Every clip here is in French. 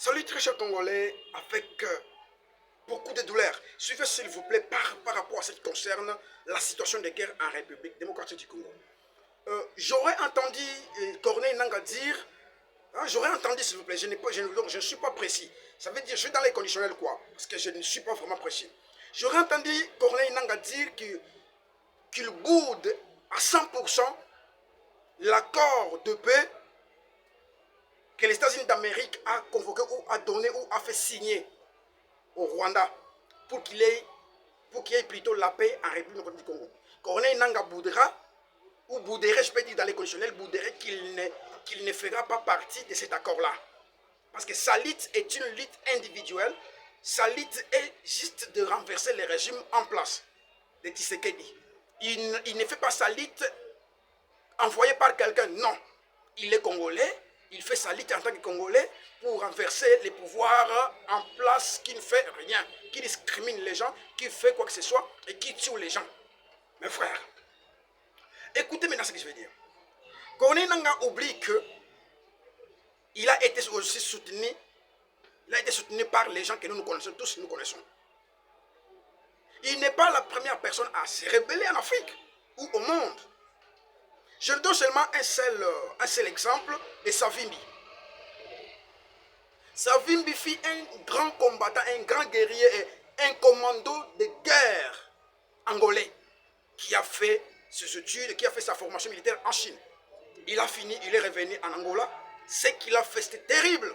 Salut très chers Congolais, avec beaucoup de douleur. Suivez s'il vous plaît par rapport à ce qui concerne la situation de guerre en République démocratique du Congo. J'aurais entendu Corneille Nanga dire, hein, j'aurais entendu s'il vous plaît, je ne suis pas précis. Ça veut dire, je suis dans les conditionnels quoi, parce que je ne suis pas vraiment précis. J'aurais entendu Corneille Nanga dire qu'il boude à 100% l'accord de paix que les États-Unis d'Amérique a convoqué ou a donné ou a fait signer au Rwanda pour qu'il y ait plutôt la paix en République du Congo. Corneille Nanga boudera, ou bouderait, je peux dire dans les conditionnels, bouderait qu'il ne fera pas partie de cet accord-là. Parce que sa lutte est une lutte individuelle. Sa lutte est juste de renverser le régime en place de Tshisekedi. Il ne fait pas sa lutte envoyée par quelqu'un, non. Il est congolais, il fait sa lutte en tant que Congolais pour renverser les pouvoirs en place qui ne fait rien, qui discrimine les gens, qui fait quoi que ce soit et qui tue les gens. Mes frères, écoutez maintenant ce que je veux dire. Corneille Nanga oublie que il a été aussi soutenu, par les gens que nous connaissons, tous nous connaissons. Il n'est pas la première personne à se rebeller en Afrique ou au monde. Je donne seulement un seul exemple de Savimbi. Savimbi fut un grand combattant, un grand guerrier et un commando de guerre angolais qui a fait ses études, qui a fait sa formation militaire en Chine. Il a fini, il est revenu en Angola. Ce qu'il a fait, c'était terrible.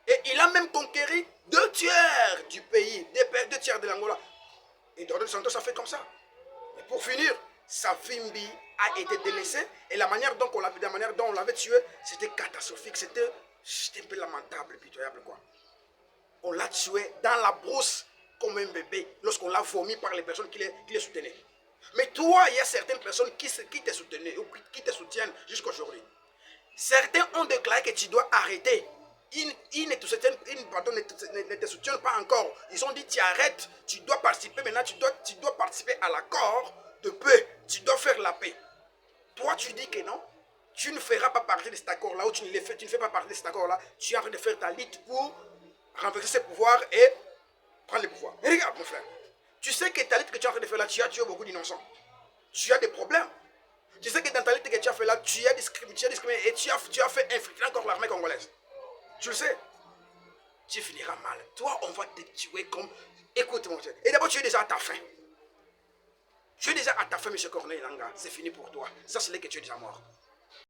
Et il a même conquéri 2/3 du pays, 2/3 de l'Angola. Et Eduardo Santos a fait comme ça. Et pour finir, Savimbi a été délaissé et la manière dont on l'avait tué, c'était catastrophique, c'était un peu lamentable, pitoyable quoi. On l'a tué dans la brousse comme un bébé lorsqu'on l'a vomi par les personnes qui les soutenaient. Mais toi, il y a certaines personnes qui te soutenaient ou qui te soutiennent jusqu'aujourd'hui. Certains ont déclaré que tu dois arrêter. Ils ne te soutiennent pas encore. Ils ont dit tu arrêtes, tu dois participer maintenant, tu dois participer à l'accord de paix. Tu dois faire la paix. Toi, tu dis que non, tu ne feras pas partie de cet accord-là, ou tu ne fais pas partie de cet accord-là. Tu es en train de faire ta lutte pour renverser ses pouvoirs et prendre le pouvoir. Mais regarde, mon frère, tu sais que ta lutte que tu es en train de faire là, tu as tué beaucoup d'innocents. Tu as des problèmes. Tu sais que dans ta lutte que tu as fait là, tu as discriminé et tu as fait infiltrer encore l'armée congolaise. Tu le sais. Tu finiras mal. Toi, on va te tuer comme... Écoute, mon cher. Et d'abord, tu es déjà à ta fin. Tu es déjà à ta fin, M. Corneille Nanga. C'est fini pour toi. Ça, c'est là que tu es déjà mort.